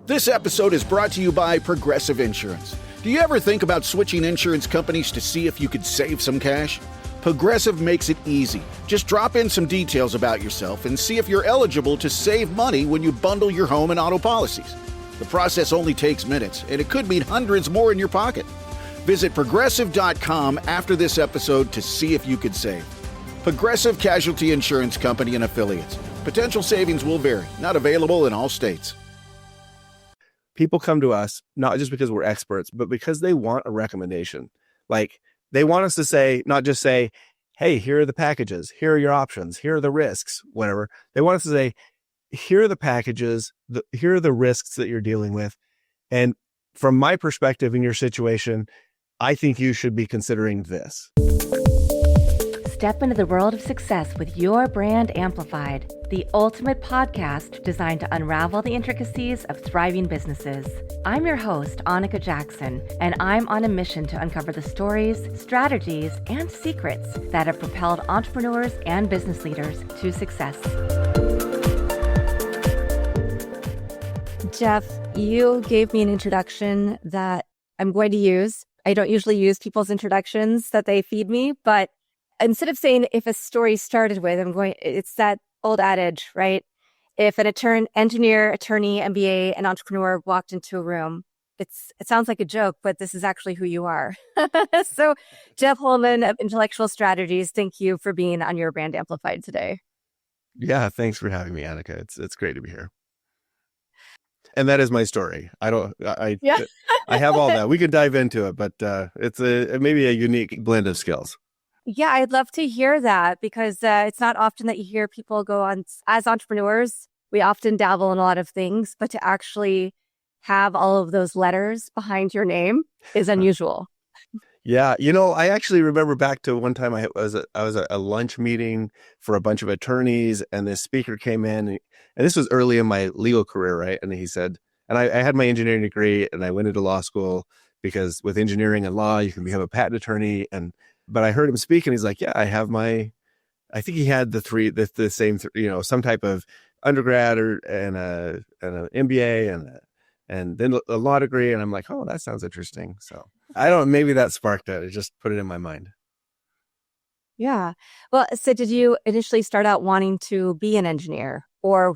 This episode is brought to you by Progressive Insurance. Do you ever think about switching insurance companies to see if you could save some cash? Progressive makes it easy. Just drop in some details about yourself and see if you're eligible to save money when you bundle your home and auto policies. The process only takes minutes, and it could mean hundreds more in your pocket. Visit Progressive.com after this episode to see if you could save. Progressive Casualty Insurance Company and Affiliates. Potential savings will vary. Not available in all states. People come to us not just because we're experts, but because they want a recommendation. Like they want us to say, not just say, hey, here are the packages, here are your options, here are the risks, whatever. They want us to say, here are the packages, here are the risks that you're dealing with. And from my perspective in your situation, I think you should be considering this. Step into the world of success with your brand amplified, the ultimate podcast designed to unravel the intricacies of thriving businesses. I'm your host, Annika Jackson, and I'm on a mission to uncover the stories, strategies, and secrets that have propelled entrepreneurs and business leaders to success. Jeff, you gave me an introduction that I'm going to use. I don't usually use people's introductions that they feed me, but instead of saying if a story started with, it's that old adage, right? If an engineer, attorney, MBA, and entrepreneur walked into a room, it sounds like a joke, but this is actually who you are. So Jeff Holman of Intellectual Strategies, thank you for being on Your Brand Amplified today. Yeah, thanks for having me, Annika. It's great to be here. And that is my story. I have all that. We could dive into it, but it's maybe a unique blend of skills. Yeah, I'd love to hear that because it's not often that you hear people go on as entrepreneurs. We often dabble in a lot of things, but to actually have all of those letters behind your name is unusual. Yeah, I actually remember back to one time I was at a lunch meeting for a bunch of attorneys, and this speaker came in, and this was early in my legal career, right? And he said, and I had my engineering degree, and I went into law school because with engineering and law, you can become a patent attorney, but I heard him speak and he's like, yeah, I think he had the same, some type of undergrad and an MBA and then a law degree. And I'm like, oh, that sounds interesting. So maybe that sparked it. It just put it in my mind. Yeah. Well, so did you initially start out wanting to be an engineer, or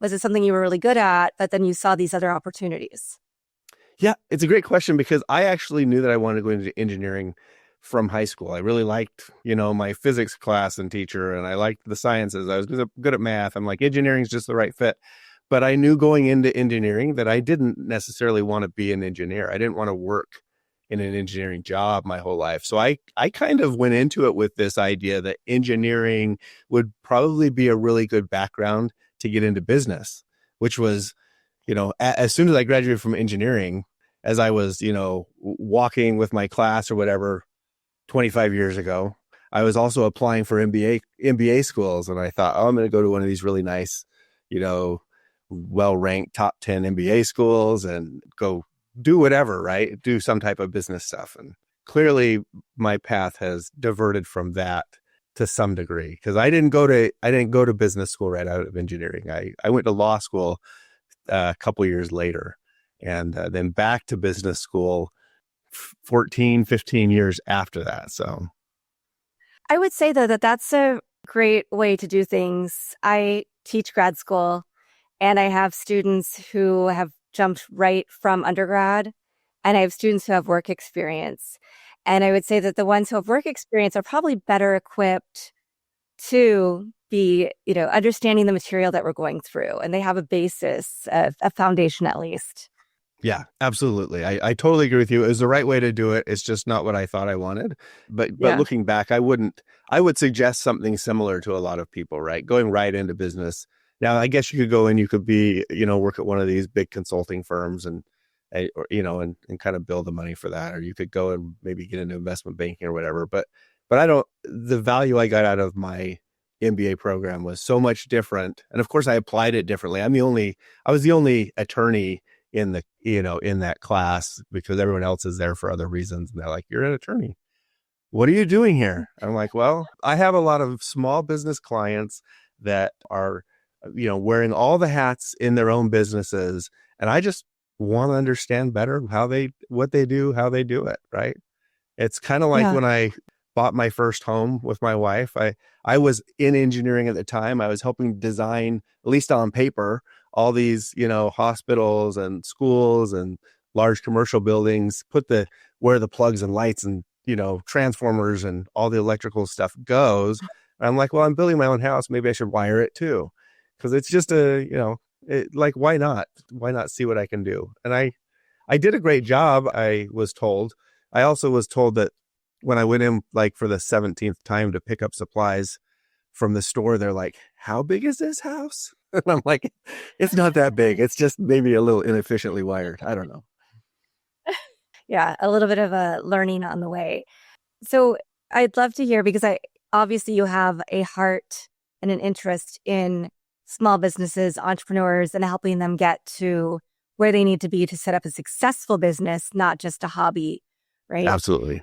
was it something you were really good at, but then you saw these other opportunities? Yeah, it's a great question because I actually knew that I wanted to go into engineering from high school. I really liked, my physics class and teacher, and I liked the sciences. I was good at math. I'm like, engineering is just the right fit. But I knew going into engineering that I didn't necessarily want to be an engineer. I didn't want to work in an engineering job my whole life. So I kind of went into it with this idea that engineering would probably be a really good background to get into business, which was, as soon as I graduated from engineering, as I was, walking with my class or whatever, 25 years ago, I was also applying for MBA schools. And I thought, I'm going to go to one of these really nice, well-ranked top 10 MBA schools and go do whatever, right? Do some type of business stuff. And clearly my path has diverted from that to some degree because I didn't go to business school right out of engineering. I went to law school a couple years later and then back to business school 14, 15 years after that. So I would say though that's a great way to do things. I teach grad school and I have students who have jumped right from undergrad and I have students who have work experience. And I would say that the ones who have work experience are probably better equipped to be, understanding the material that we're going through, and they have a basis, a foundation at least. Yeah, absolutely. I totally agree with you. It was the right way to do it. It's just not what I thought I wanted. But looking back, I would suggest something similar to a lot of people, right? Going right into business. Now, I guess you could go and you could be, work at one of these big consulting firms and kind of build the money for that. Or you could go and maybe get into investment banking or whatever. But the value I got out of my MBA program was so much different. And of course I applied it differently. I was the only attorney in that class because everyone else is there for other reasons. And they're like, you're an attorney. What are you doing here? I'm like, well, I have a lot of small business clients that are wearing all the hats in their own businesses. And I just want to understand better what they do, how they do it. Right. It's kind of like when I bought my first home with my wife. I was in engineering at the time. I was helping design, at least on paper, all these, hospitals and schools and large commercial buildings, where the plugs and lights and, transformers and all the electrical stuff goes. And I'm like, well, I'm building my own house. Maybe I should wire it too. Cause it's just why not? Why not see what I can do? And I did a great job. I was told. I also was told that when I went in for the 17th time to pick up supplies from the store, they're like, how big is this house? And I'm like, it's not that big. It's just maybe a little inefficiently wired. I don't know. Yeah, a little bit of a learning on the way. So I'd love to hear, because obviously you have a heart and an interest in small businesses, entrepreneurs, and helping them get to where they need to be to set up a successful business, not just a hobby, right? Absolutely.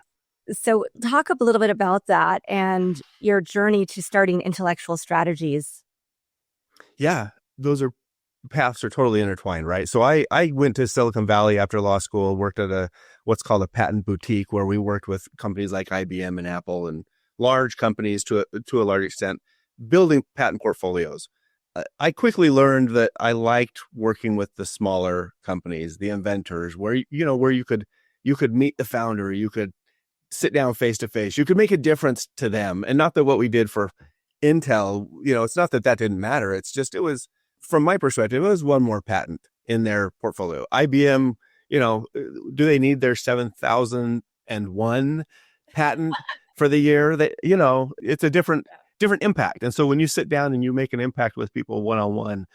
So talk a little bit about that and your journey to starting Intellectual Strategies. Yeah, paths are totally intertwined, right? So I went to Silicon Valley after law school, worked at what's called a patent boutique, where we worked with companies like IBM and Apple and large companies to a large extent, building patent portfolios. I quickly learned that I liked working with the smaller companies, the inventors, where you could meet the founder, you could sit down face to face, you could make a difference to them. And not that what we did for Intel, it's not that didn't matter. It's just, it was, from my perspective, it was one more patent in their portfolio. IBM, do they need their 7,001 patent for the year? It's a different impact. And so when you sit down and you make an impact with people one-on-one,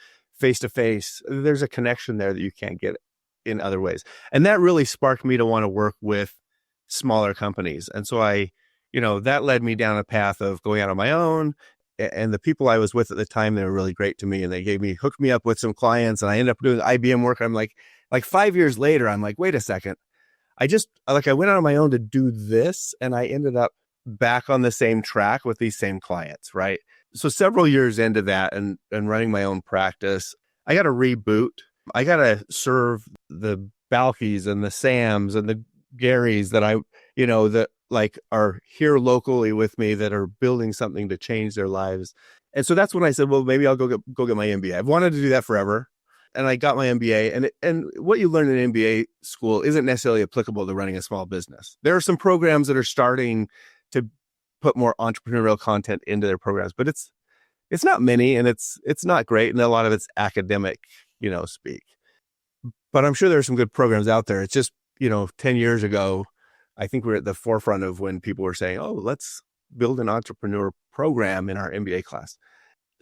face-to-face, there's a connection there that you can't get in other ways. And that really sparked me to want to work with smaller companies. And so that led me down a path of going out on my own. And the people I was with at the time, they were really great to me, and they hooked me up with some clients, and I ended up doing IBM work. I'm like 5 years later, I'm like, wait a second. I went out on my own to do this, and I ended up back on the same track with these same clients, right? So several years into that and running my own practice, I got to reboot. I got to serve the Balkis and the Sams and the Garys that are here locally with me, that are building something to change their lives. And so that's when I said, well, maybe I'll go get my MBA. I've wanted to do that forever. And I got my MBA, and what you learn in MBA school isn't necessarily applicable to running a small business. There are some programs that are starting to put more entrepreneurial content into their programs, but it's not many, and it's not great. And a lot of it's academic, speak, but I'm sure there are some good programs out there. It's just, 10 years ago, I think we're at the forefront of when people were saying, oh, let's build an entrepreneur program in our MBA class.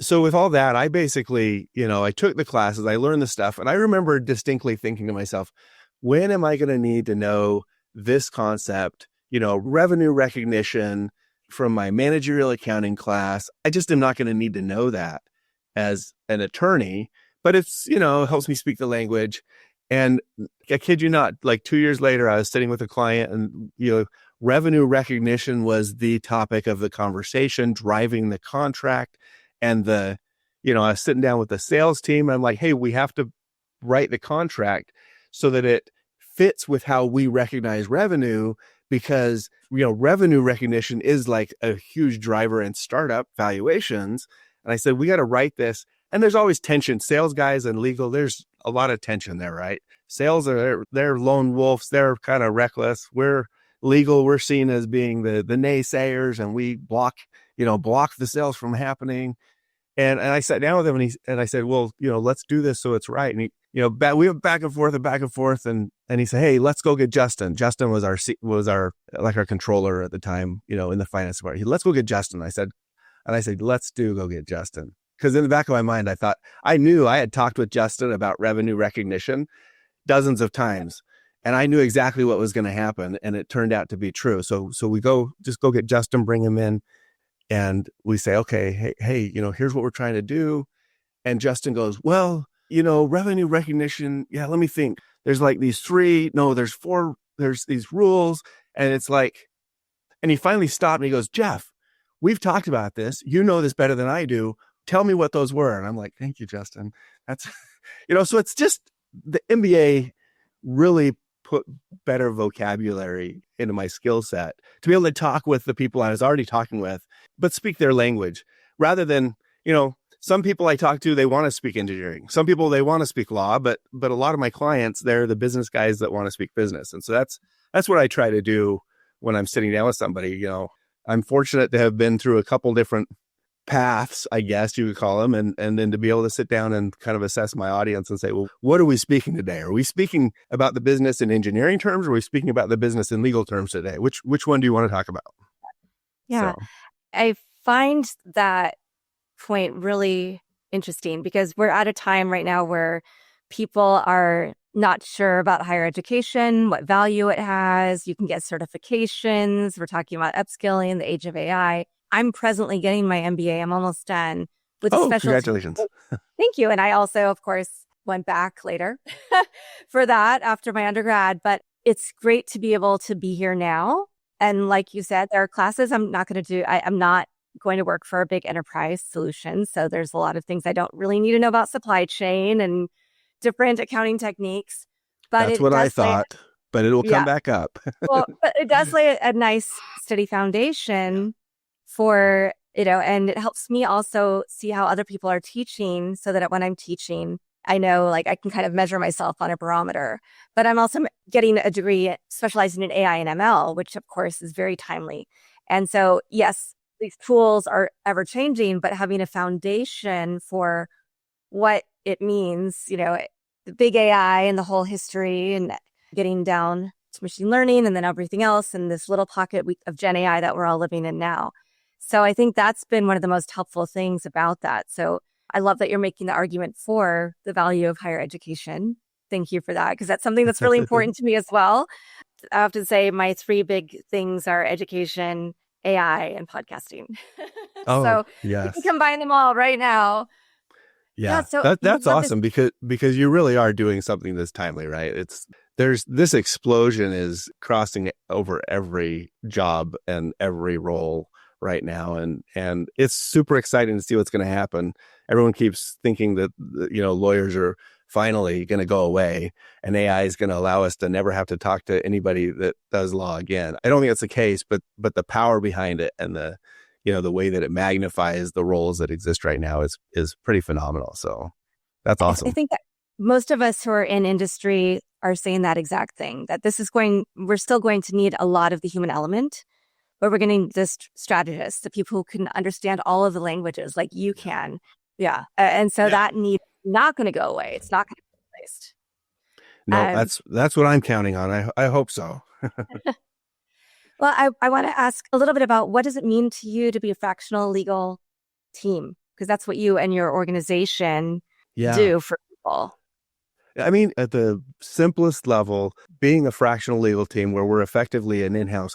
So with all that, I basically, I took the classes, I learned the stuff, and I remember distinctly thinking to myself, when am I going to need to know this concept, revenue recognition from my managerial accounting class? I just am not going to need to know that as an attorney, but it's, helps me speak the language. And I kid you not, 2 years later, I was sitting with a client, and, revenue recognition was the topic of the conversation, driving the contract. And I was sitting down with the sales team, and I'm like, hey, we have to write the contract so that it fits with how we recognize revenue, because, revenue recognition is like a huge driver in startup valuations. And I said, we got to write this. And there's always tension. Sales guys and legal, there's a lot of tension there, right? Sales they're lone wolves. They're kind of reckless. We're legal. We're seen as being the naysayers, and we block the sales from happening. And I sat down with him, and I said, well, let's do this so it's right. And he, we went back and forth, and he said, hey, let's go get Justin. Justin was our our controller at the time, in the finance department. Let's go get Justin. I said, let's go get Justin. Because in the back of my mind, I knew I had talked with Justin about revenue recognition dozens of times, and I knew exactly what was going to happen, and it turned out to be true. So we go get Justin, bring him in, and we say, okay, hey, here's what we're trying to do. And Justin goes, well, revenue recognition. Yeah, let me think. There's there's 4, there's these rules. And it's and he finally stopped, and he goes, Jeff, we've talked about this. You know this better than I do. tell me what those were. And I'm like, thank you, Justin. That's, so it's just the MBA really put better vocabulary into my skill set to be able to talk with the people I was already talking with, but speak their language rather than, some people I talk to, they want to speak engineering. Some people, they want to speak law, but a lot of my clients, they're the business guys that want to speak business. And so that's what I try to do when I'm sitting down with somebody. I'm fortunate to have been through a couple different paths, I guess you would call them, and then to be able to sit down and kind of assess my audience and say, well, what are we speaking today? Are we speaking about the business in engineering terms, or are we speaking about the business in legal terms today? Which one do you want to talk about? Yeah, so. I find that point really interesting because we're at a time right now where people are not sure about higher education, what value it has. You can get certifications. We're talking about upskilling, the age of AI. I'm presently getting my MBA. I'm almost done with congratulations. Thank you. And I also, of course, went back later for that after my undergrad. But it's great to be able to be here now. And like you said, there are classes I'm not going to do. I'm not going to work for a big enterprise solution. So there's a lot of things I don't really need to know about supply chain and different accounting techniques. But that's what I thought, but it will come back up. Well, but it does lay a nice, steady foundation for, and it helps me also see how other people are teaching so that when I'm teaching, I know I can kind of measure myself on a barometer. But I'm also getting a degree specializing in AI and ML, which of course is very timely. And so, yes, these tools are ever changing, but having a foundation for what it means, the big AI and the whole history and getting down to machine learning and then everything else and this little pocket of Gen AI that we're all living in now. So I think that's been one of the most helpful things about that. So I love that you're making the argument for the value of higher education. Thank you for that, because that's something that's really important to me as well. I have to say my three big things are education, AI, and podcasting. So yes. you can combine them all right now. Yeah, so that's awesome because you really are doing something that's timely, right? There's this explosion is crossing over every job and every role right now, and it's super exciting to see what's going to happen. Everyone keeps thinking that lawyers are finally going to go away, and AI is going to allow us to never have to talk to anybody that does law again. I don't think that's the case, but the power behind it and the way that it magnifies the roles that exist right now is pretty phenomenal. So that's awesome. I think that most of us who are in industry are saying that exact thing, that we're still going to need a lot of the human element, but we're going to need the strategists, the people who can understand all of the languages like you can. Yeah. And so that need not going to go away. It's not going to be replaced. No, that's what I'm counting on. I hope so. Well, I want to ask a little bit about what does it mean to you to be a fractional legal team? Because that's what you and your organization do for people. I mean, at the simplest level, being a fractional legal team where we're effectively an in-house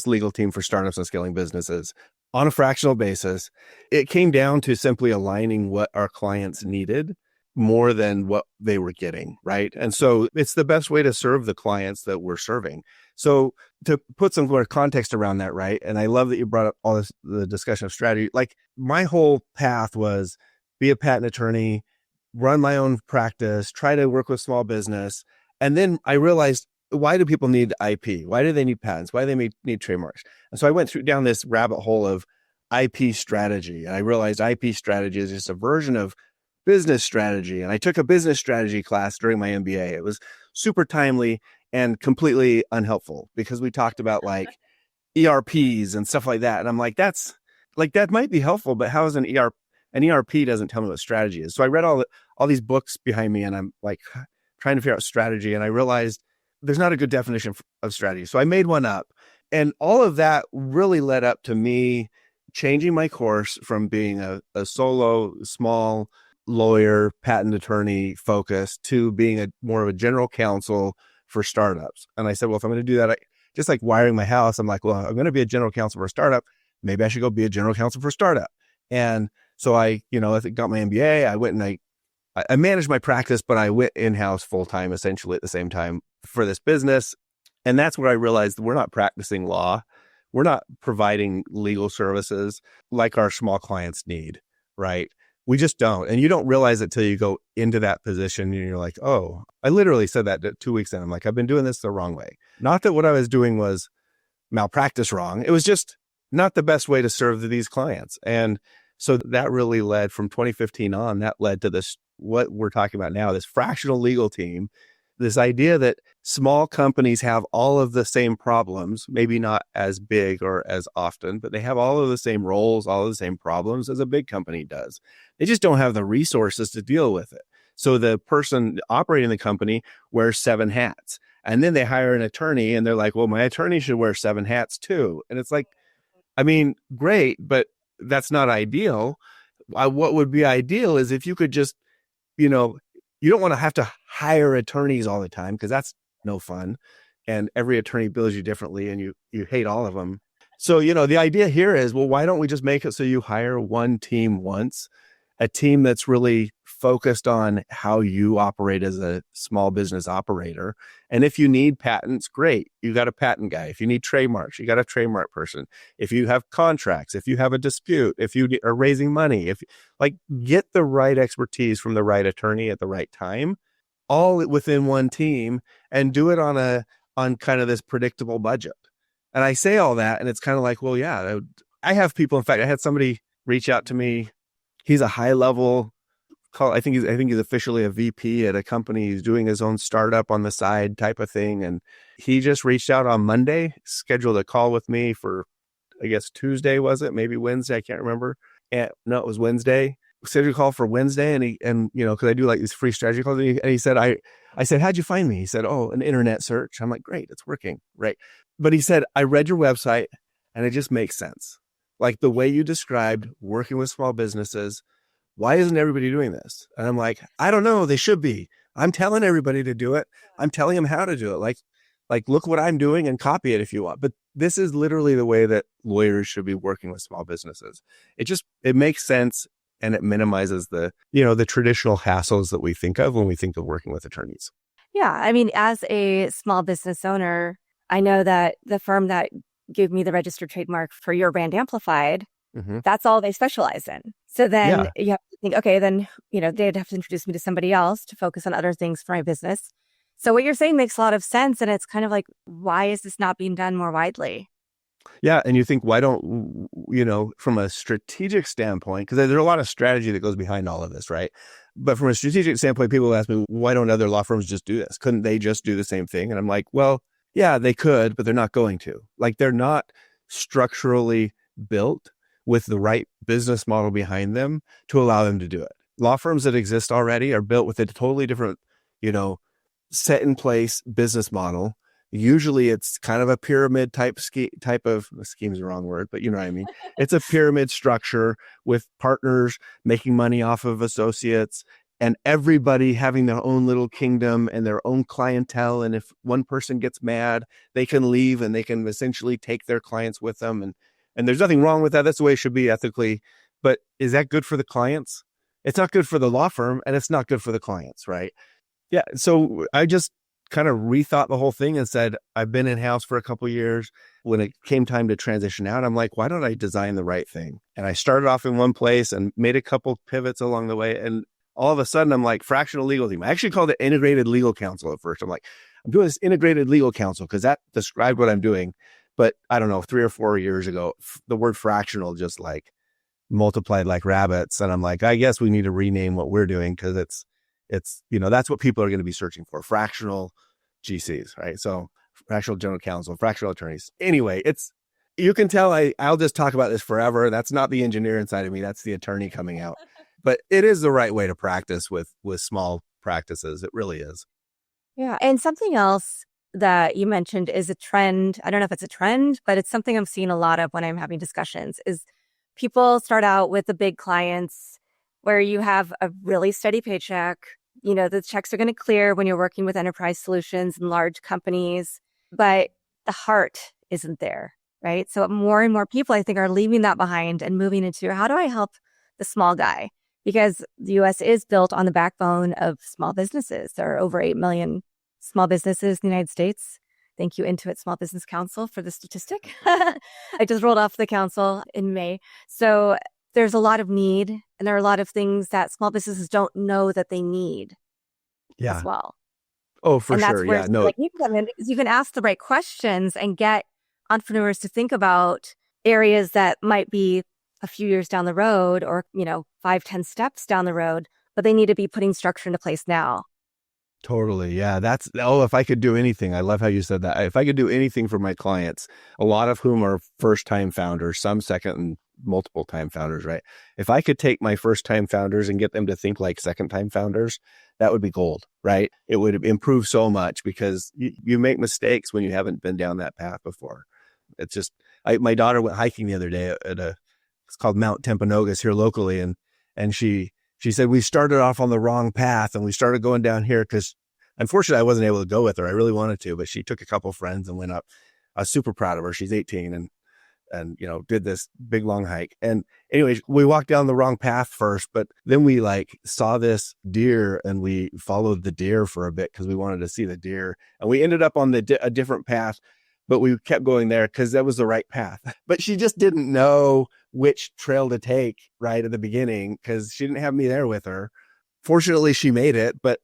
legal team for startups and scaling businesses on a fractional basis, it came down to simply aligning what our clients needed more than what they were getting, right? And so it's the best way to serve the clients that we're serving. So to put some more context around that, right? And I love that you brought up all this, the discussion of strategy. Like my whole path was be a patent attorney, run my own practice, try to work with small business. And then I realized, why do people need IP? Why do they need patents? Why do they need trademarks? And so I went down this rabbit hole of IP strategy. And I realized IP strategy is just a version of business strategy. And I took a business strategy class during my MBA. It was super timely and completely unhelpful because we talked about like ERPs and stuff like that. And I'm like, that might be helpful, but how is an ERP doesn't tell me what strategy is. So I read all these books behind me and I'm like trying to figure out strategy. And I realized there's not a good definition of strategy. So I made one up, and all of that really led up to me changing my course from being a solo, small lawyer, patent attorney focused to being more of a general counsel for startups. And I said, well, if I'm going to do that, just like wiring my house, I'm like, well, I'm going to be a general counsel for a startup. Maybe I should go be a general counsel for a startup. And so I got my MBA. I went and I managed my practice, but I went in-house full-time essentially at the same time for this business. And that's where I realized we're not practicing law. We're not providing legal services like our small clients need. right? We just don't. And you don't realize it till you go into that position and you're like, oh, I literally said that 2 weeks in. I'm like, I've been doing this the wrong way. Not that what I was doing was malpractice wrong. It was just not the best way to serve these clients. And so that really led from 2015 on, that led to this, what we're talking about now, this fractional legal team, this idea that small companies have all of the same problems, maybe not as big or as often, but they have all of the same roles, all of the same problems as a big company does. They just don't have the resources to deal with it. So the person operating the company wears 7 hats. And then they hire an attorney and they're like, well, my attorney should wear 7 hats too. And it's like, I mean, great, but that's not ideal. What would be ideal is if you could just, you don't want to have to hire attorneys all the time because that's no fun. And every attorney bills you differently and you hate all of them. So, the idea here is, well, why don't we just make it so you hire one team once, a team that's really focused on how you operate as a small business operator. And if you need patents, great. You got a patent guy. If you need trademarks, you got a trademark person. If you have contracts, if you have a dispute, if you are raising money, get the right expertise from the right attorney at the right time, all within one team, and do it on kind of this predictable budget. And I say all that, and it's kind of like, well, yeah, I have people. In fact, I had somebody reach out to me. He's a high level I think he's officially a VP at a company. He's doing his own startup on the side type of thing. And he just reached out on Monday, scheduled a call with me for, I guess, Tuesday, was it? Maybe Wednesday. I can't remember. And no, it was Wednesday. Scheduled a call for Wednesday. And cause I do like these free strategy calls. And he said, I said, how'd you find me? He said, oh, an internet search. I'm like, great. It's working. Right. But he said, I read your website and it just makes sense. Like the way you described working with small businesses. Why isn't everybody doing this? And I'm like, I don't know. They should be. I'm telling everybody to do it. I'm telling them how to do it. Like, look what I'm doing and copy it if you want. But this is literally the way that lawyers should be working with small businesses. It makes sense and it minimizes the traditional hassles that we think of when we think of working with attorneys. Yeah. I mean, as a small business owner, I know that the firm that gave me the registered trademark for Your Brand Amplified, that's all they specialize in. So then you have to think, okay, then, they'd have to introduce me to somebody else to focus on other things for my business. So what you're saying makes a lot of sense. And it's kind of like, why is this not being done more widely? Yeah. And you think, why don't, from a strategic standpoint, because there's a lot of strategy that goes behind all of this, right? But from a strategic standpoint, people ask me, why don't other law firms just do this? Couldn't they just do the same thing? And I'm like, well, yeah, they could, but they're not going to. Like, they're not structurally built with the right business model behind them to allow them to do it. Law firms that exist already are built with a totally different, set in place business model. Usually it's kind of a pyramid type of scheme is the wrong word, but you know what I mean? It's a pyramid structure with partners making money off of associates and everybody having their own little kingdom and their own clientele. And if one person gets mad, they can leave and they can essentially take their clients with them. And there's nothing wrong with that. That's the way it should be ethically. But is that good for the clients? It's not good for the law firm and it's not good for the clients, right? Yeah. So I just kind of rethought the whole thing and said, I've been in-house for a couple of years. When it came time to transition out, I'm like, why don't I design the right thing? And I started off in one place and made a couple pivots along the way. And all of a sudden I'm like, fractional legal team. I actually called it integrated legal counsel at first. I'm like, I'm doing this integrated legal counsel because that described what I'm doing. But I don't know, 3 or 4 years ago, the word fractional just like multiplied like rabbits. And I'm like, I guess we need to rename what we're doing because it's that's what people are going to be searching for. Fractional GCs, right? So fractional general counsel, fractional attorneys. Anyway, you can tell I'll just talk about this forever. That's not the engineer inside of me. That's the attorney coming out. But it is the right way to practice with small practices. It really is. Yeah. And something else that you mentioned is a trend. I don't know if it's a trend, but it's something I'm seeing a lot of when I'm having discussions is people start out with the big clients where you have a really steady paycheck. The checks are going to clear when you're working with enterprise solutions and large companies, but the heart isn't there, right? So more and more people, I think, are leaving that behind and moving into how do I help the small guy? Because the U.S. is built on the backbone of small businesses. There are over 8 million small businesses in the United States. Thank you, Intuit Small Business Council, for the statistic. I just rolled off the council in May. So there's a lot of need, and there are a lot of things that small businesses don't know that they need Yeah. as well. Oh, for And that's sure. where Yeah. No. like you come in, because you can ask the right questions and get entrepreneurs to think about areas that might be a few years down the road, or 5-10 steps down the road, but they need to be putting structure into place now. Totally. Yeah. If I could do anything, I love how you said that. If I could do anything for my clients, a lot of whom are first time founders, some second and multiple time founders, right? If I could take my first time founders and get them to think like second time founders, that would be gold, right? It would improve so much, because you make mistakes when you haven't been down that path before. It's just, my daughter went hiking the other day it's called Mount Timpanogos here locally. And she said, we started off on the wrong path and we started going down here, because unfortunately I wasn't able to go with her. I really wanted to, but she took a couple friends and went up. I was super proud of her. She's 18 and did this big long hike. And anyways, we walked down the wrong path first, but then we saw this deer and we followed the deer for a bit because we wanted to see the deer. And we ended up on a different path, but we kept going there because that was the right path. But she just didn't know which trail to take right at the beginning because she didn't have me there with her. Fortunately, she made it. But,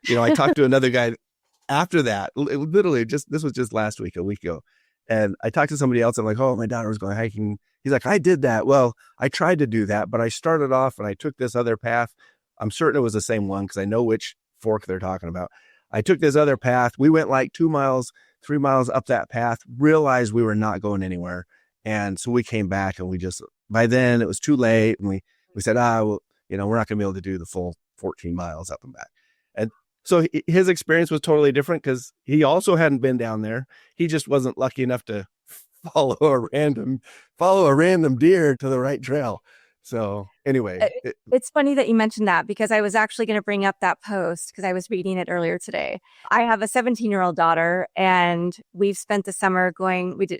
I talked to another guy after that, literally this was just last week, a week ago. And I talked to somebody else. I'm like, oh, my daughter was going hiking. He's like, I did that. Well, I tried to do that, but I started off and I took this other path. I'm certain it was the same one because I know which fork they're talking about. I took this other path. We went 2 miles, 3 miles up that path, realized we were not going anywhere. And so we came back and by then it was too late. And we said, well, we're not going to be able to do the full 14 miles up and back. And so his experience was totally different because he also hadn't been down there. He just wasn't lucky enough to follow a random deer to the right trail. So anyway, it's funny that you mentioned that, because I was actually going to bring up that post because I was reading it earlier today. I have a 17-year-old daughter, and we've spent the summer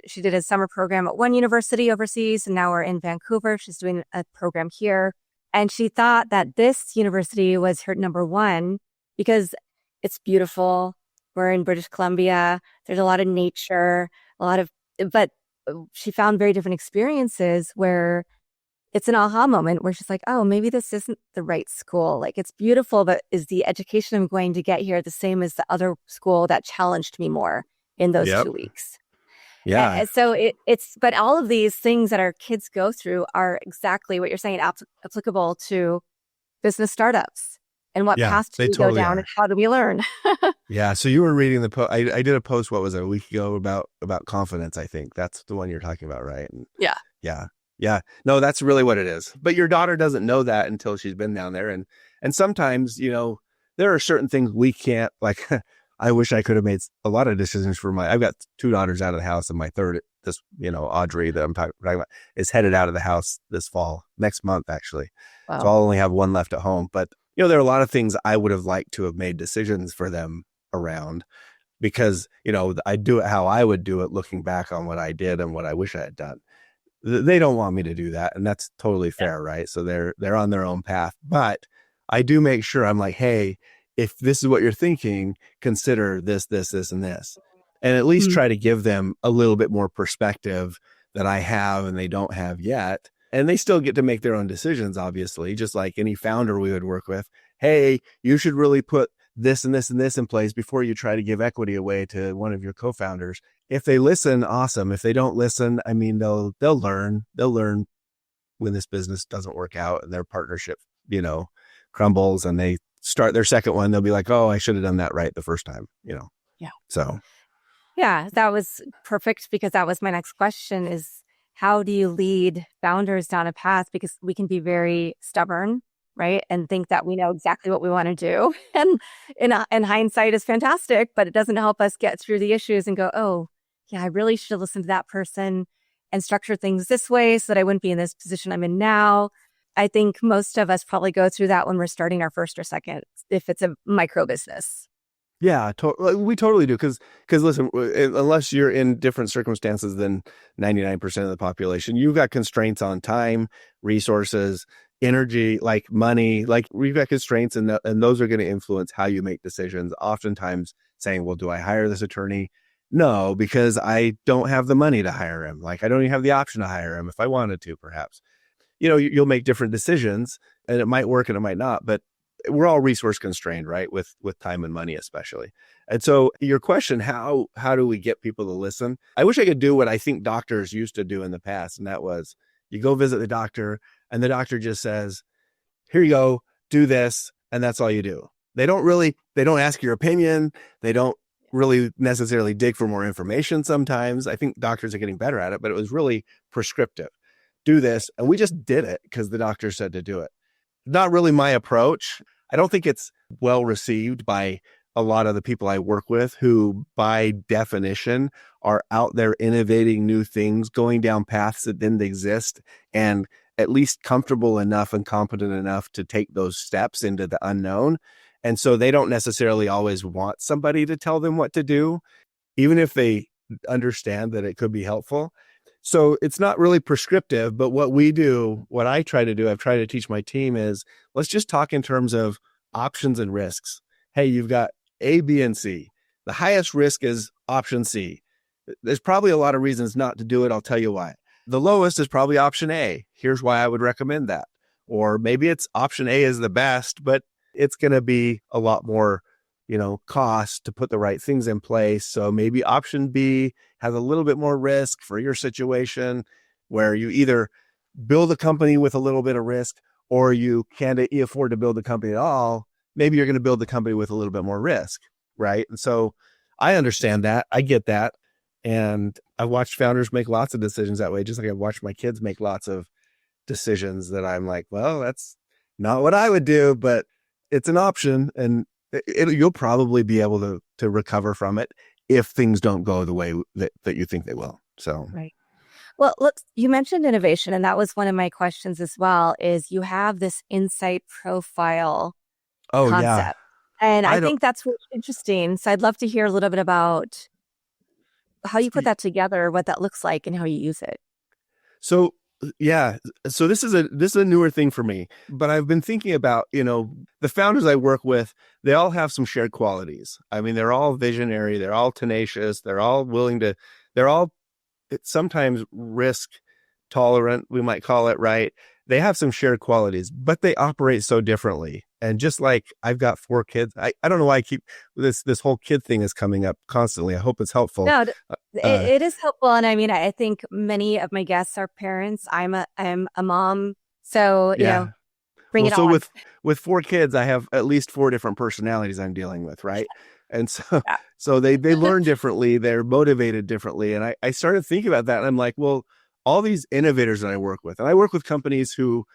she did a summer program at one university overseas, and now we're in Vancouver. She's doing a program here. And she thought that this university was her number one because it's beautiful. We're in British Columbia. There's a lot of nature, but she found very different experiences where it's an aha moment where she's like, oh, maybe this isn't the right school. Like, it's beautiful, but is the education I'm going to get here the same as the other school that challenged me more in those 2 weeks? Yeah. And so but all of these things that our kids go through are exactly what you're saying, applicable to business startups. And what path do we go down and how do we learn? Yeah. So you were reading the post. I did a post, what was it, a week ago about confidence, I think. That's the one you're talking about, right? And yeah. Yeah. Yeah. No, that's really what it is. But your daughter doesn't know that until she's been down there. And sometimes, there are certain things we can't, I wish I could have made a lot of decisions I've got 2 daughters out of the house, and my third, Audrey that I'm talking about, is headed out of the house this fall, next month, actually. Wow. So I'll only have one left at home. But, there are a lot of things I would have liked to have made decisions for them around because, I do it how I would do it, looking back on what I did and what I wish I had done. They don't want me to do that. And that's totally fair, right? So they're on their own path. But I do make sure I'm like, hey, if this is what you're thinking, consider this, this, this, and this. And at least try to give them a little bit more perspective that I have and they don't have yet. And they still get to make their own decisions, obviously, just like any founder we would work with. Hey, you should really put this and this and this in place before you try to give equity away to one of your co-founders. If they listen, awesome. If they don't listen, I mean, they'll learn. They'll learn when this business doesn't work out and their partnership, crumbles and they start their second one. They'll be like, oh, I should have done that right the first time, Yeah. So. Yeah, that was perfect, because that was my next question is, how do you lead founders down a path? Because we can be very stubborn, right? And think that we know exactly what we want to do. And hindsight is fantastic, but it doesn't help us get through the issues and go, oh, yeah, I really should listen to that person and structure things this way so that I wouldn't be in this position I'm in now. I think most of us probably go through that when we're starting our first or second, if it's a micro business. Yeah, we totally do. Because listen, unless you're in different circumstances than 99% of the population, you've got constraints on time, resources, energy, like money, we've got constraints, and those are going to influence how you make decisions. Oftentimes saying, well, do I hire this attorney? No, because I don't have the money to hire him. I don't even have the option to hire him if I wanted to, perhaps. you'll make different decisions, and it might work and it might not, but we're all resource constrained, right? With time and money, especially. And so your question, how do we get people to listen? I wish I could do what I think doctors used to do in the past. And that was, you go visit the doctor and the doctor just says, here you go, do this. And that's all you do. They don't ask your opinion. They don't really necessarily dig for more information sometimes. I think doctors are getting better at it, but it was really prescriptive. Do this. And we just did it because the doctor said to do it. Not really my approach. I don't think it's well received by a lot of the people I work with who, by definition, are out there innovating new things, going down paths that didn't exist, and at least comfortable enough and competent enough to take those steps into the unknown. And so they don't necessarily always want somebody to tell them what to do, even if they understand that it could be helpful. So it's not really prescriptive, but what I try to do, I've tried to teach my team is, let's just talk in terms of options and risks. Hey, you've got A, B, and C. The highest risk is option C. There's probably a lot of reasons not to do it. I'll tell you why. The lowest is probably option A. Here's why I would recommend that. Or maybe it's option A is the best, but it's going to be a lot more, cost to put the right things in place. So maybe option B has a little bit more risk for your situation, where you either build a company with a little bit of risk, or you can't afford to build a company at all. Maybe you're going to build the company with a little bit more risk, right? And so I understand that. I get that. And I've watched founders make lots of decisions that way, just like I've watched my kids make lots of decisions that I'm like, well, that's not what I would do, but it's an option, and you'll probably be able to recover from it if things don't go the way that you think they will. So, right. Well, look, you mentioned innovation, and that was one of my questions as well, is you have this insight profile concept. Yeah. And I think that's really interesting. So I'd love to hear a little bit about how you put that together, what that looks like, and how you use it. So, yeah. So this is a newer thing for me, but I've been thinking about, the founders I work with, they all have some shared qualities. I mean, they're all visionary, they're all tenacious, they're all sometimes risk tolerant, we might call it, right? They have some shared qualities, but they operate so differently. And just like I've got 4 kids, I don't know why I keep this whole kid thing is coming up constantly. I hope it's helpful. No, it is helpful. And I mean, I think many of my guests are parents. I'm a mom. So, bring it on. So with 4 kids, I have at least 4 different personalities I'm dealing with, right? And so they learn differently. They're motivated differently. And I started thinking about that. And I'm like, well, all these innovators that I work with, and I work with companies who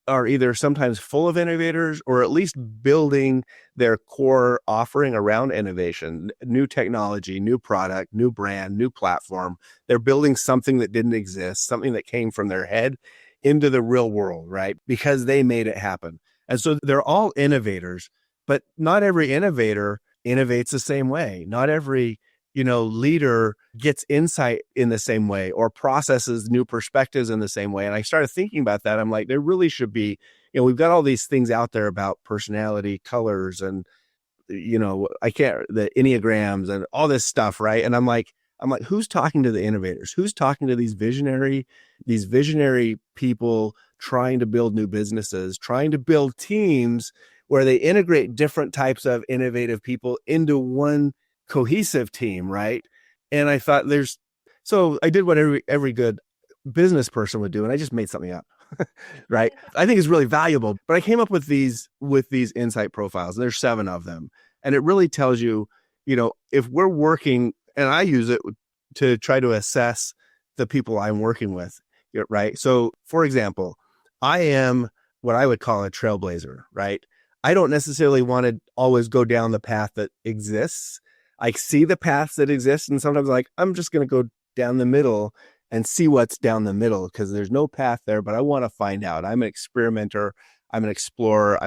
are either sometimes full of innovators or at least building their core offering around innovation, new technology, new product, new brand, new platform. They're building something that didn't exist, something that came from their head into the real world, right? Because they made it happen. And so they're all innovators, but not every innovator innovates the same way. Not every leader gets insight in the same way or processes new perspectives in the same way. And I started thinking about that. I'm like, there really should be, we've got all these things out there about personality, colors, and, the Enneagrams and all this stuff. Right. And I'm like, who's talking to the innovators? Who's talking to these visionary people trying to build new businesses, trying to build teams where they integrate different types of innovative people into one cohesive team, right? And I thought so I did what every good business person would do, and I just made something up, right? I think it's really valuable, but I came up with these insight profiles, and there's 7 of them, and it really tells you, if we're working, and I use it to try to assess the people I'm working with, right? So, for example, I am what I would call a trailblazer, right? I don't necessarily want to always go down the path that exists. I see the paths that exist, and sometimes I'm just going to go down the middle and see what's down the middle because there's no path there, but I want to find out. I'm an experimenter. I'm an explorer.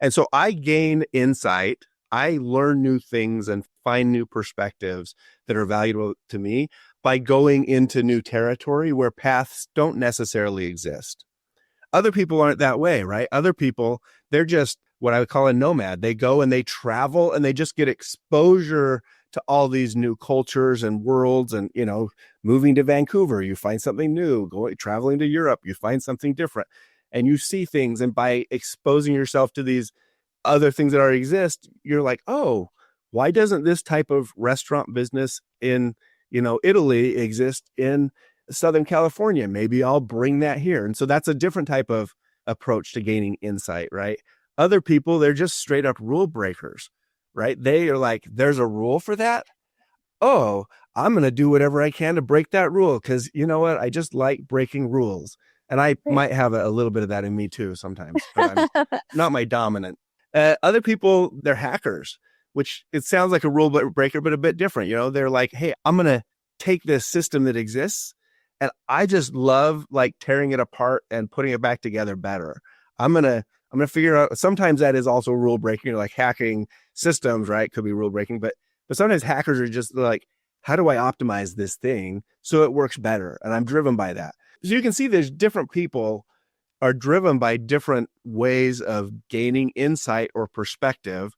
And so I gain insight. I learn new things and find new perspectives that are valuable to me by going into new territory where paths don't necessarily exist. Other people aren't that way, right? Other people, they're just what I would call a nomad. They go and they travel and they just get exposure to all these new cultures and worlds. And, moving to Vancouver, you find something new. Traveling to Europe, you find something different. and you see things. And by exposing yourself to these other things that already exist, you're like, oh, why doesn't this type of restaurant business in, Italy exist in Southern California? Maybe I'll bring that here. And so that's a different type of approach to gaining insight, right? Other people, they're just straight up rule breakers, right? They are like, there's a rule for that. Oh, I'm going to do whatever I can to break that rule because you know what? I just like breaking rules. And I might have a little bit of that in me too sometimes, but I'm not my dominant. Other people, they're hackers, which it sounds like a rule breaker, but a bit different. They're like, hey, I'm going to take this system that exists and I just love like tearing it apart and putting it back together better. I'm going to figure out, sometimes that is also rule breaking, like hacking systems, right? Could be rule breaking, but sometimes hackers are just like, how do I optimize this thing so it works better? And I'm driven by that. So you can see there's different people are driven by different ways of gaining insight or perspective.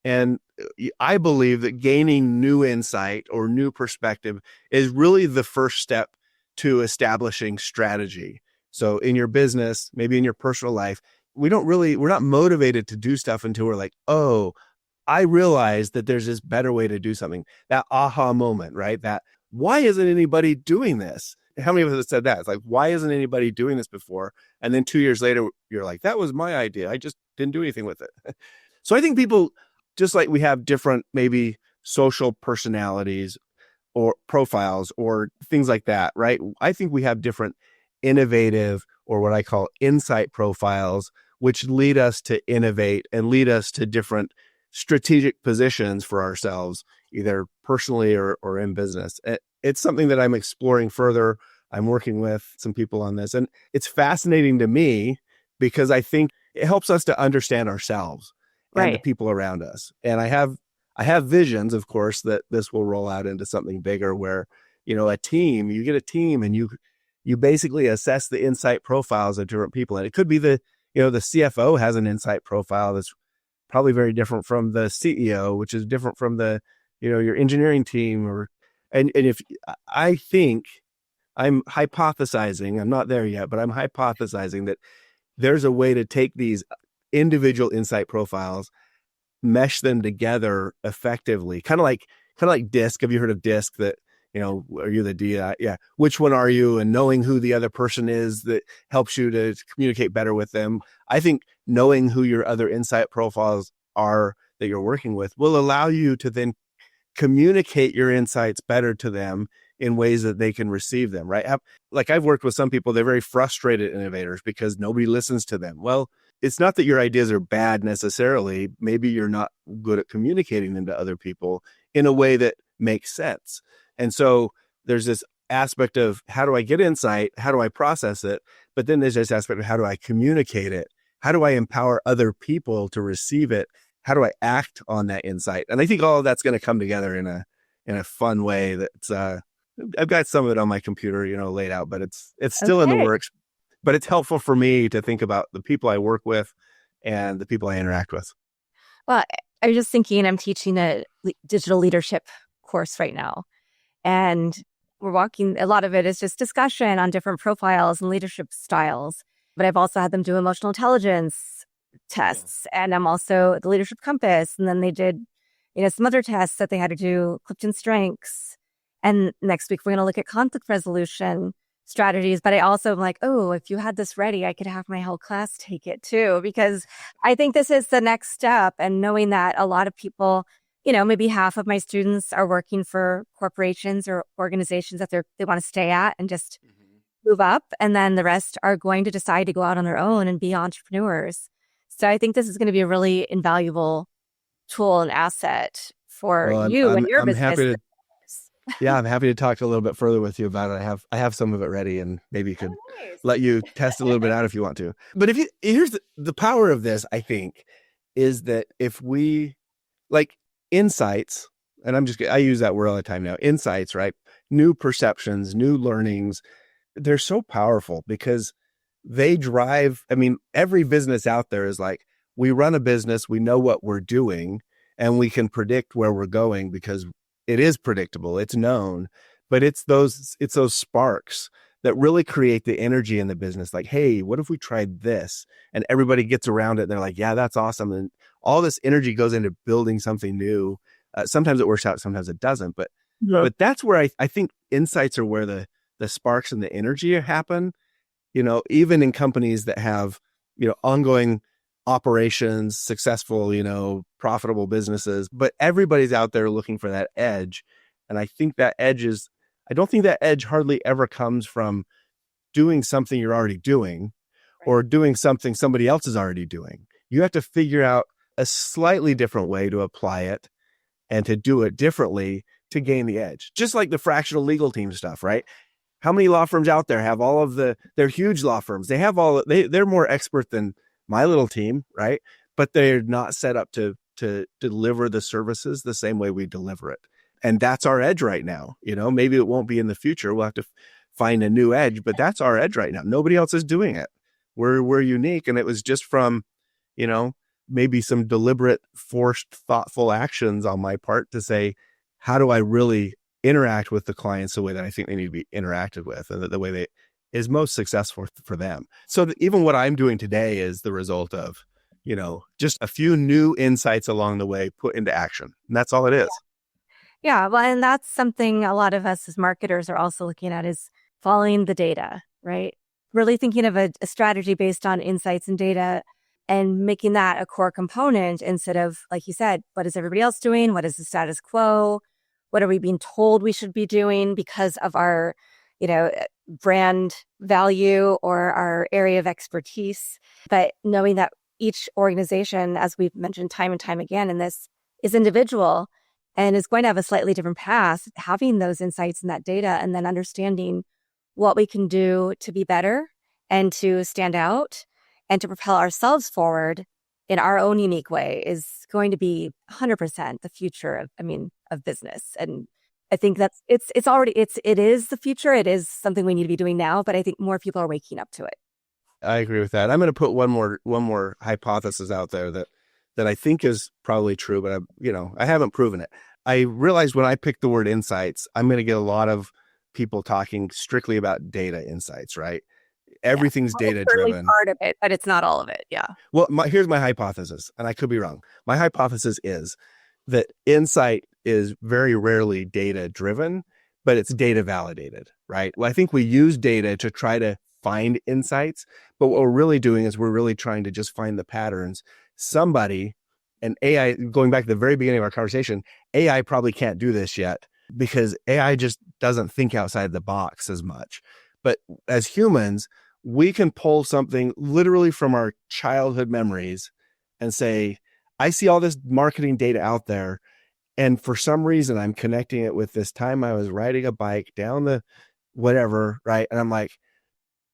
And I believe that gaining new insight or new perspective is really the first step to establishing strategy. So in your business, maybe in your personal life, we're not motivated to do stuff until we're like, oh, I realized that there's this better way to do something. That aha moment, right? That why isn't anybody doing this? How many of us have said that? It's like, why isn't anybody doing this before? And then 2 years later, you're like, that was my idea. I just didn't do anything with it. So I think people, just like we have different maybe social personalities or profiles or things like that, right? I think we have different innovative or what I call insight profiles, which lead us to innovate and lead us to different strategic positions for ourselves, either personally or in business. It's something that I'm exploring further. I'm working with some people on this, and it's fascinating to me because I think it helps us to understand ourselves and the people around us. And I have visions, of course, that this will roll out into something bigger where, you get a team and you basically assess the insight profiles of different people. And it could be the CFO has an insight profile that's probably very different from the CEO, which is different from your engineering team and if I think I'm hypothesizing, I'm not there yet, but I'm hypothesizing that there's a way to take these individual insight profiles, mesh them together effectively. Kind of like DISC. Have you heard of DISC? That, are you the DI? Yeah. Which one are you? And knowing who the other person is that helps you to communicate better with them. I think knowing who your other insight profiles are that you're working with will allow you to then communicate your insights better to them in ways that they can receive them, right? I've worked with some people, they're very frustrated innovators because nobody listens to them. Well, it's not that your ideas are bad necessarily. Maybe you're not good at communicating them to other people in a way that makes sense. And so there's this aspect of how do I get insight? How do I process it? But then there's this aspect of how do I communicate it? How do I empower other people to receive it? How do I act on that insight? And I think all of that's going to come together in a fun way. That's I've got some of it on my computer, laid out, but it's still in the works. But it's helpful for me to think about the people I work with and the people I interact with. Well, I was just thinking, I'm teaching a digital leadership course right now, and we're walking. A lot of it is just discussion on different profiles and leadership styles. But I've also had them do emotional intelligence tests, and I'm also the leadership compass. And then they did, some other tests that they had to do, Clifton Strengths. And next week we're going to look at conflict resolution strategies. But I also am like, oh, if you had this ready, I could have my whole class take it too, because I think this is the next step. And knowing that a lot of people, maybe half of my students are working for corporations or organizations that they want to stay at and just move up. And then the rest are going to decide to go out on their own and be entrepreneurs. So I think this is going to be a really invaluable tool and asset for you and your business. I'm happy to talk a little bit further with you about it. I have some of it ready, and maybe you could let you test it a little bit out if you want to. But here's the power of this, I think, is that if we like insights, and I use that word all the time now, insights, right? New perceptions, new learnings, they're so powerful because they drive, every business out there is like, we run a business, we know what we're doing, and we can predict where we're going because it is predictable, it's known, but it's those sparks that really create the energy in the business. Like, hey, what if we tried this? And everybody gets around it. And they're like, yeah, that's awesome. And all this energy goes into building something new. Sometimes it works out, sometimes it doesn't. But that's where I think insights are where the sparks and the energy happen. Even in companies that have, ongoing operations, successful, profitable businesses, but everybody's out there looking for that edge. And I think I don't think that edge hardly ever comes from doing something you're already doing or doing something somebody else is already doing. You have to figure out a slightly different way to apply it and to do it differently to gain the edge. Just like the fractional legal team stuff, right? How many law firms out there have they're huge law firms. They have they're more expert than my little team, right? But they're not set up to deliver the services the same way we deliver it. And that's our edge right now. Maybe it won't be in the future. We'll have to find a new edge, but that's our edge right now. Nobody else is doing it. We're unique. And it was just from, maybe some deliberate, forced, thoughtful actions on my part to say, how do I really interact with the clients the way that I think they need to be interacted with and the way that is most successful for them. So even what I'm doing today is the result of, just a few new insights along the way put into action. And that's all it is. Yeah. Well, and that's something a lot of us as marketers are also looking at is following the data, right? Really thinking of a strategy based on insights and data and making that a core component instead of, like you said, what is everybody else doing? What is the status quo? What are we being told we should be doing because of our, brand value or our area of expertise? But knowing that each organization, as we've mentioned time and time again in this, is individual and is going to have a slightly different path, having those insights and that data and then understanding what we can do to be better and to stand out and to propel ourselves forward in our own unique way is going to be 100% the future of business. And I think it is the future. It is something we need to be doing now, but I think more people are waking up to it. I agree with that. I'm going to put one more hypothesis out there that I think is probably true, but I haven't proven it. I realized when I picked the word insights, I'm going to get a lot of people talking strictly about data insights, right? Everything's data driven. Part of it, but it's not all of it. Yeah. Well, here's my hypothesis, and I could be wrong. My hypothesis is that insight is very rarely data driven, but it's data validated, right? Well, I think we use data to try to find insights, but what we're really doing is we're really trying to just find the patterns. Somebody, and AI, going back to the very beginning of our conversation, AI probably can't do this yet because AI just doesn't think outside the box as much. But as humans, we can pull something literally from our childhood memories and say, I see all this marketing data out there. And for some reason, I'm connecting it with this time I was riding a bike down the whatever, right? And I'm like,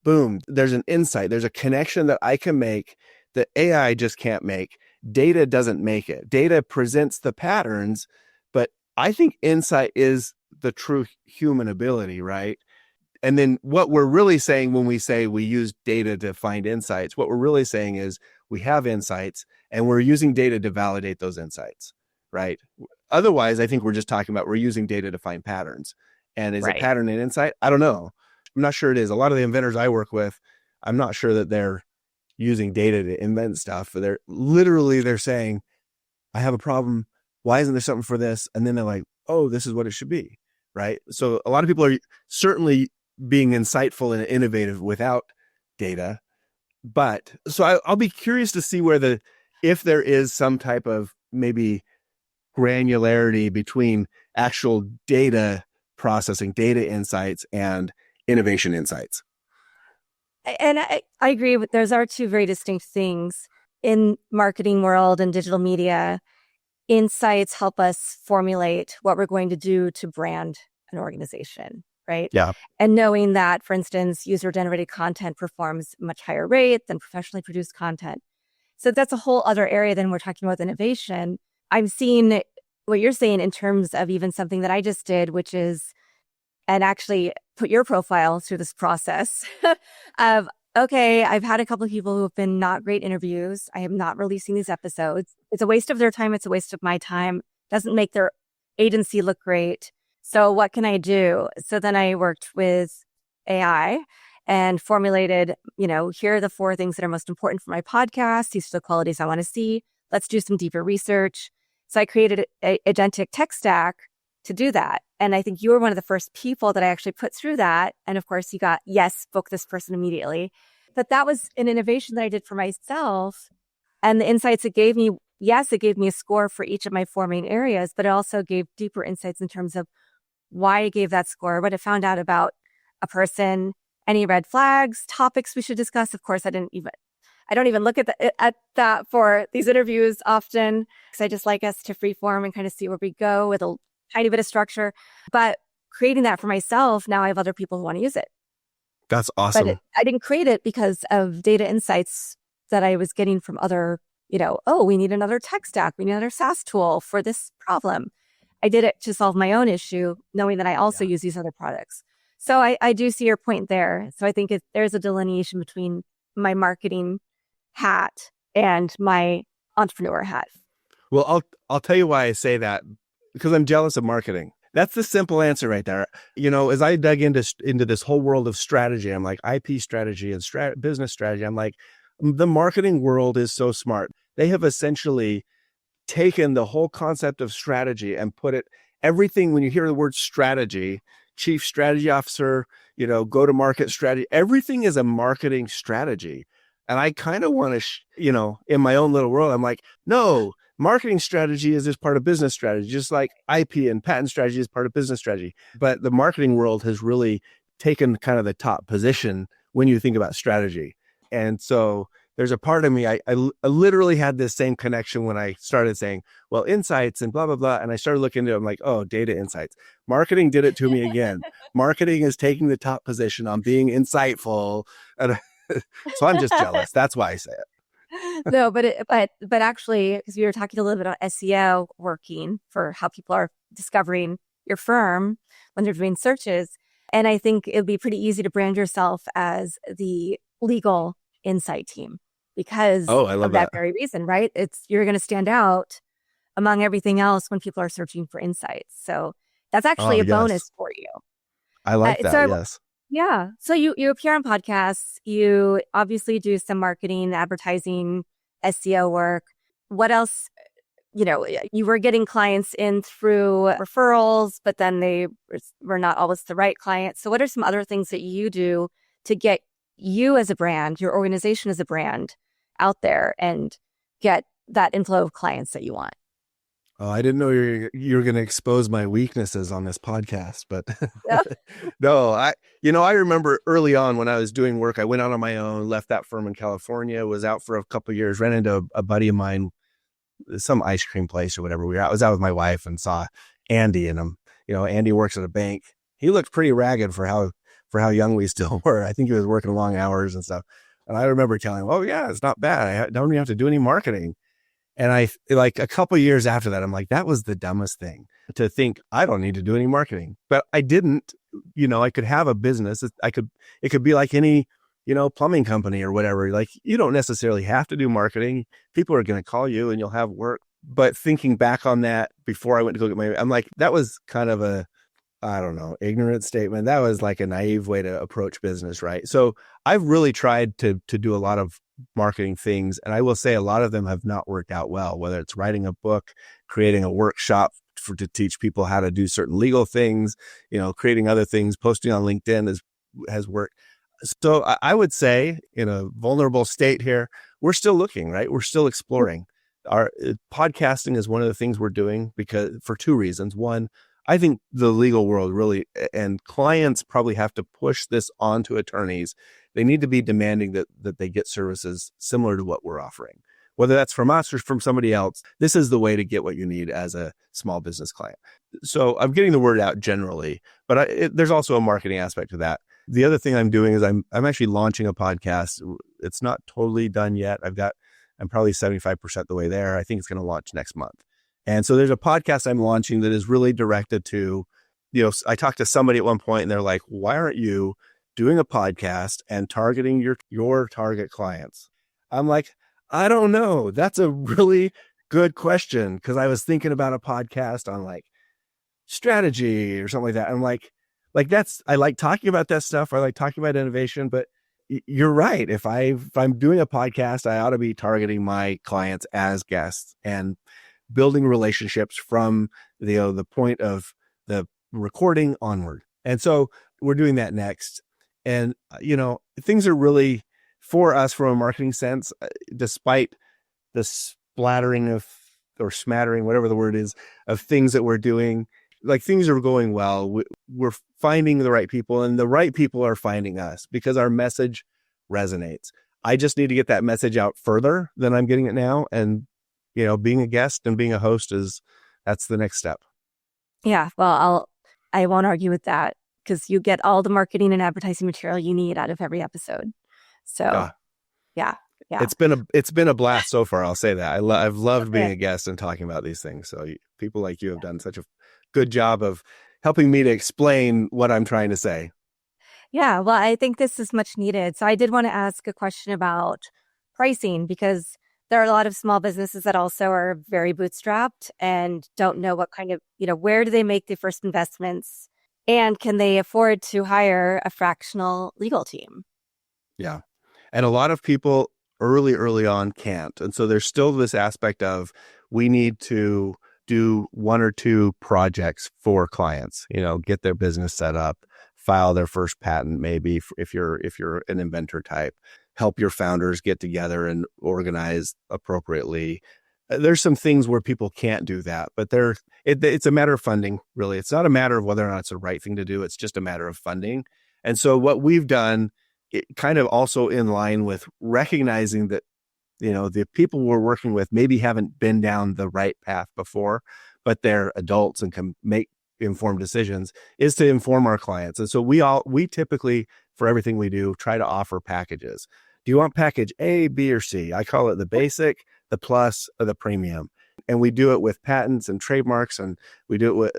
boom, there's an insight. There's a connection that I can make that AI just can't make. Data doesn't make it. Data presents the patterns, but I think insight is the true human ability, right? And then what we're really saying when we say we use data to find insights, what we're really saying is we have insights and we're using data to validate those insights, right? Otherwise, I think we're just talking about we're using data to find patterns. And is a pattern an insight? I don't know. I'm not sure it is. A lot of the inventors I work with, I'm not sure that they're using data to invent stuff. They're saying, I have a problem. Why isn't there something for this? And then they're like, oh, this is what it should be, right? So a lot of people are certainly being insightful and innovative without data. But so I'll be curious to see if there is some type of maybe granularity between actual data processing, data insights, and innovation insights. And I agree. Those are two very distinct things. In marketing world and digital media, insights help us formulate what we're going to do to brand an organization, right? Yeah. And knowing that, for instance, user-generated content performs much higher rate than professionally produced content. So that's a whole other area than we're talking about innovation. I'm seeing what you're saying in terms of even something that I just did, which is, and actually put your profile through this process of, okay, I've had a couple of people who have been not great interviews. I am not releasing these episodes. It's a waste of their time. It's a waste of my time. Doesn't make their agency look great. So what can I do? So then I worked with AI and formulated, here are the 4 things that are most important for my podcast. These are the qualities I want to see. Let's do some deeper research. So I created a agentic tech stack to do that. And I think you were one of the first people that I actually put through that. And of course you got, yes, book this person immediately. But that was an innovation that I did for myself. And the insights it gave me, yes, it gave me a score for each of my 4 main areas, but it also gave deeper insights in terms of why I gave that score, what I found out about a person, any red flags, topics we should discuss. Of course, I don't even look at that for these interviews often, because I just like us to freeform and kind of see where we go with a tiny bit of structure. But creating that for myself, now I have other people who want to use it. That's awesome. But I didn't create it because of data insights that I was getting from other, we need another tech stack. We need another SaaS tool for this problem. I did it to solve my own issue, knowing that I also use these other products. So I do see your point there. So I think there's a delineation between my marketing hat and my entrepreneur hat. Well, I'll tell you why I say that, because I'm jealous of marketing. That's the simple answer right there. As I dug into this whole world of strategy, I'm like IP strategy and business strategy. I'm like, the marketing world is so smart. They have essentially taken the whole concept of strategy and put it, everything, when you hear the word strategy, chief strategy officer, go-to-market strategy, everything is a marketing strategy. And I kind of want to, in my own little world, I'm like, no, marketing strategy is just part of business strategy, just like IP and patent strategy is part of business strategy. But the marketing world has really taken kind of the top position when you think about strategy. And so there's a part of me, I literally had this same connection when I started saying, well, insights and blah, blah, blah. And I started looking into it. I'm like, oh, data insights. Marketing did it to me again. Marketing is taking the top position on being insightful. And so I'm just jealous. That's why I say it. No, but actually, because we were talking a little bit about SEO working for how people are discovering your firm when they're doing searches. And I think it'd be pretty easy to brand yourself as the legal insight team because of that very reason, right? You're going to stand out among everything else when people are searching for insights. So that's actually a bonus for you. I like that. Yes. Yeah. So you appear on podcasts. You obviously do some marketing, advertising, SEO work. What else? You were getting clients in through referrals, but then they were not always the right client. So what are some other things that you do to get you as a brand, your organization as a brand out there and get that inflow of clients that you want? Oh, I didn't know you were going to expose my weaknesses on this podcast, but no, I remember early on when I was doing work, I went out on my own, left that firm in California, was out for a couple of years, ran into a buddy of mine, some ice cream place or whatever. I was out with my wife and saw Andy and him. Andy works at a bank. He looked pretty ragged for how young we still were. I think he was working long hours and stuff. And I remember telling him, oh yeah, it's not bad. I don't even have to do any marketing. And I, like a couple of years after that, I'm like, that was the dumbest thing to think I don't need to do any marketing, but I didn't. I could have a business. It could be like any, plumbing company or whatever. Like, you don't necessarily have to do marketing. People are going to call you and you'll have work. But thinking back on that before I went to go get I'm like, that was kind of ignorant statement. That was like a naive way to approach business, right? So I've really tried to do a lot of marketing things. And I will say a lot of them have not worked out well, whether it's writing a book, creating a workshop to teach people how to do certain legal things, creating other things, posting on LinkedIn has worked. So I would say in a vulnerable state here, we're still looking, right? We're still exploring. Our podcasting is one of the things we're doing for 2 reasons. One, I think the legal world really, and clients probably have to push this onto attorneys. They need to be demanding that they get services similar to what we're offering, whether that's from us or from somebody else. This is the way to get what you need as a small business client. So I'm getting the word out generally, but there's also a marketing aspect to that. The other thing I'm doing is I'm actually launching a podcast. It's not totally done yet. I'm probably 75% the way there. I think it's going to launch next month. And so there's a podcast I'm launching that is really directed to, I talked to somebody at one point and they're like, why aren't you doing a podcast and targeting your target clients? I'm like, I don't know. That's a really good question. Cause I was thinking about a podcast on like strategy or something like that. I'm like, like I like talking about that stuff. I like talking about innovation, but you're right. If I'm doing a podcast, I ought to be targeting my clients as guests and building relationships from the point of the recording onward. And so we're doing that next. And, things are really, for us from a marketing sense, despite the splattering of, or smattering, whatever the word is, of things that we're doing, like things are going well. We're finding the right people, and the right people are finding us because our message resonates. I just need to get that message out further than I'm getting it now. And, being a guest and being a host that's the next step. Yeah. Well, I won't argue with that because you get all the marketing and advertising material you need out of every episode. So yeah. It's been a blast so far. I'll say that. I've loved being a guest and talking about these things. So people like you have done such a good job of helping me to explain what I'm trying to say. Yeah, well, I think this is much needed. So I did want to ask a question about pricing, because there are a lot of small businesses that also are very bootstrapped and don't know what kind of, where do they make the first investments, and can they afford to hire a fractional legal team? Yeah. And a lot of people early on can't. And so there's still this aspect of, we need to do one or two projects for clients, get their business set up, file their first patent, maybe if you're an inventor type, help your founders get together and organize appropriately. There's some things where people can't do that, but it's a matter of funding, really. It's not a matter of whether or not it's the right thing to do. It's just a matter of funding. And so what we've done, it kind of also in line with recognizing that, the people we're working with maybe haven't been down the right path before, but they're adults and can make informed decisions, is to inform our clients. And so we typically, for everything we do, try to offer packages. Do you want package A, B, or C? I call it the basic, the plus, or the premium. And we do it with patents and trademarks, and we do it with,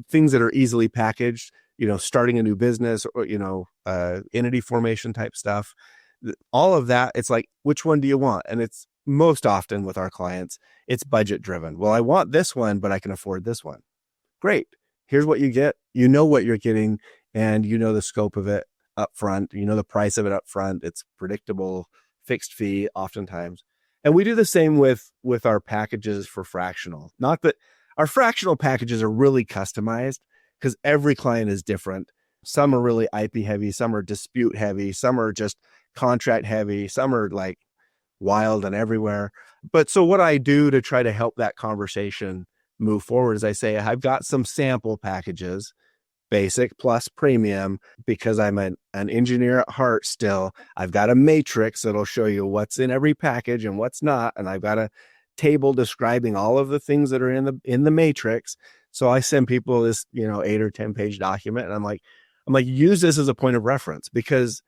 things that are easily packaged, starting a new business, or, entity formation type stuff. All of that, it's like, which one do you want? And it's most often with our clients, it's budget driven. Well, I want this one, but I can afford this one. Great. Here's what you get. You know what you're getting, and the scope of it up front. The price of it up front. It's predictable, fixed fee oftentimes. And we do the same with our packages for fractional. Not that our fractional packages are really customized, because every client is different. Some are really IP heavy, some are dispute heavy, some are just contract heavy, some are like wild and everywhere. But so what I do to try to help that conversation move forward is I say, I've got some sample packages, basic plus premium, because I'm an engineer at heart still. I've got a matrix that'll show you what's in every package and what's not. And I've got a table describing all of the things that are in the matrix. So I send people this, 8 or 10 page document, and I'm like, use this as a point of reference, because,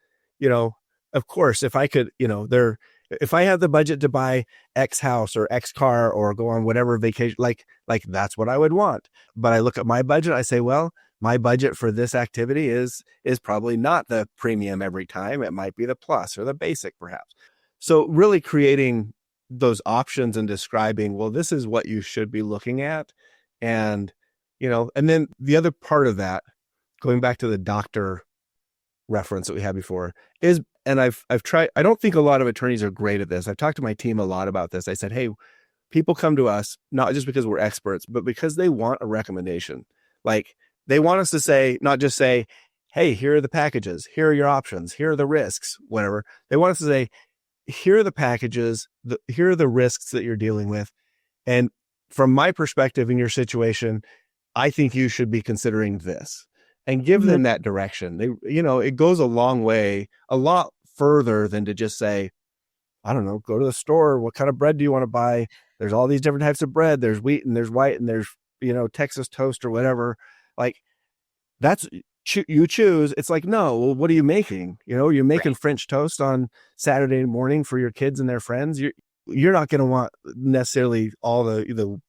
of course, if I could, if I had the budget to buy X house or X car or go on whatever vacation, like that's what I would want. But I look at my budget, I say, well, my budget for this activity is probably not the premium every time. It might be the plus or the basic perhaps. So really creating those options and describing, well, this is what you should be looking at. And, and then the other part of that, going back to the doctor reference that we had before, is, and I've tried, I don't think a lot of attorneys are great at this. I've talked to my team a lot about this. I said, hey, people come to us, not just because we're experts, but because they want a recommendation. Like, they want us to say, not just say, hey, here are the packages, here are your options, here are the risks, whatever. They want us to say, here are the packages, here are the risks that you're dealing with. And from my perspective in your situation, I think you should be considering this, and give them that direction. They, it goes a long way, a lot further than to just say, I don't know, go to the store. What kind of bread do you want to buy? There's all these different types of bread. There's wheat and there's white and there's, Texas toast or whatever. Like, that's, you choose. It's like, no, well, what are you making? You're making French toast on Saturday morning for your kids and their friends. You're not going to want necessarily all the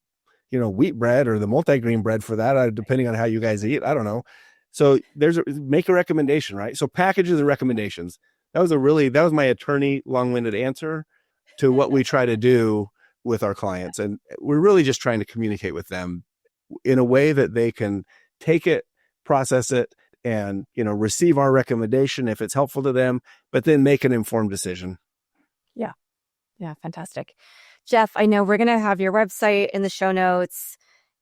wheat bread or the multigrain bread for that, depending on how you guys eat. I don't know. So make a recommendation, right? So packages and recommendations. That was my attorney long-winded answer to what we try to do with our clients. And we're really just trying to communicate with them in a way that they can take it, process it, and, receive our recommendation if it's helpful to them, but then make an informed decision. Yeah, fantastic. Jeff, I know we're going to have your website in the show notes.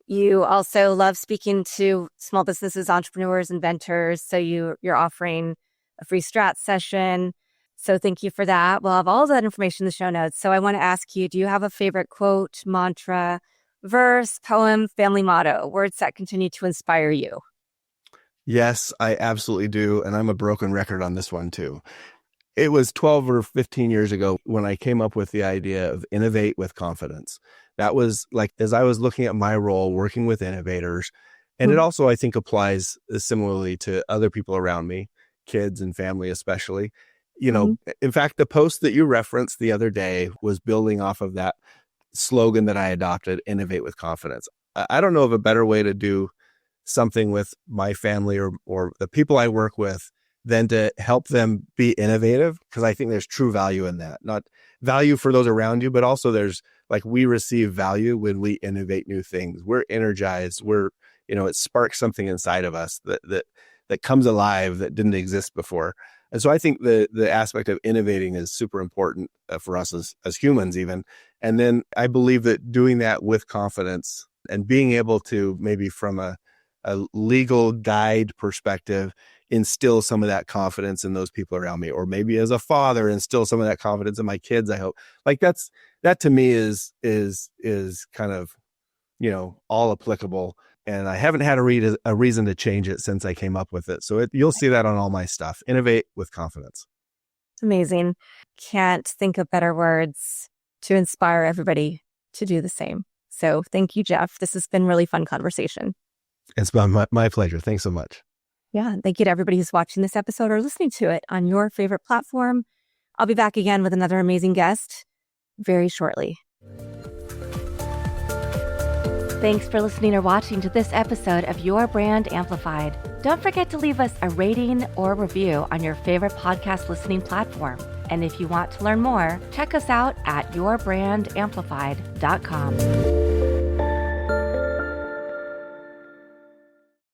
You also love speaking to small businesses, entrepreneurs, inventors. So you're offering a free strat session. So thank you for that. We'll have all that information in the show notes. So I want to ask you, do you have a favorite quote, mantra, verse, poem, family motto, words that continue to inspire you? Yes, I absolutely do. And I'm a broken record on this one too. It was 12 or 15 years ago when I came up with the idea of innovate with confidence. That was like, as I was looking at my role working with innovators, and it also, I think, applies similarly to other people around me, kids and family especially. In fact, the post that you referenced the other day was building off of that slogan that I adopted, innovate with confidence. I don't know of a better way to do something with my family or the people I work with than to help them be innovative, because I think there's true value in that. Not value for those around you, but also there's we receive value when we innovate new things. We're energized. It sparks something inside of us that comes alive that didn't exist before. And so I think the aspect of innovating is super important for us as humans even. And then I believe that doing that with confidence and being able to, maybe from a legal guide perspective, instill some of that confidence in those people around me, or maybe as a father, instill some of that confidence in my kids. I hope that to me is kind of, all applicable. And I haven't had a reason to change it since I came up with it. So you'll see that on all my stuff. Innovate with confidence. Amazing. Can't think of better words to inspire everybody to do the same. So thank you, Jeff. This has been really fun conversation. It's been my pleasure. Thanks so much. Yeah. Thank you to everybody who's watching this episode or listening to it on your favorite platform. I'll be back again with another amazing guest very shortly. Thanks for listening or watching to this episode of Your Brand Amplified. Don't forget to leave us a rating or review on your favorite podcast listening platform. And if you want to learn more, check us out at yourbandamplified.com.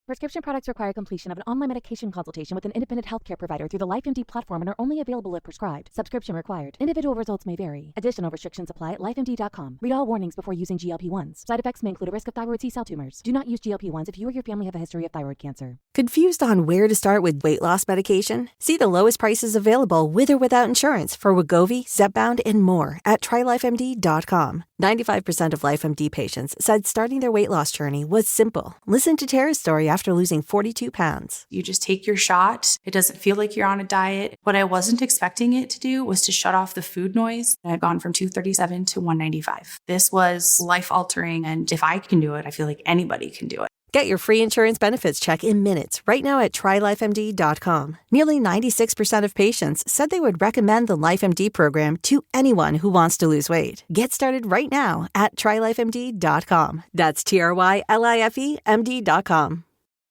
Prescription products require completion of an online medication consultation with an independent healthcare provider through the LifeMD platform and are only available if prescribed. Subscription required. Individual results may vary. Additional restrictions apply at lifemd.com. Read all warnings before using GLP-1s. Side effects may include a risk of thyroid C-cell tumors. Do not use GLP-1s if you or your family have a history of thyroid cancer. Confused on where to start with weight loss medication? See the lowest prices available with or without insurance for Wegovy, Zepbound, and more at trylifemd.com. 95% of LifeMD patients said starting their weight loss journey was simple. Listen to Tara's story after losing 42 pounds. You just take your shot. It doesn't feel like you're on a diet. What I wasn't expecting it to do was to shut off the food noise. I've gone from 237 to 195. This was life-altering, and if I can do it, I feel like anybody can do it. Get your free insurance benefits check in minutes right now at trylifemd.com. Nearly 96% of patients said they would recommend the LifeMD program to anyone who wants to lose weight. Get started right now at trylifemd.com. That's TRYLIFEMD.com.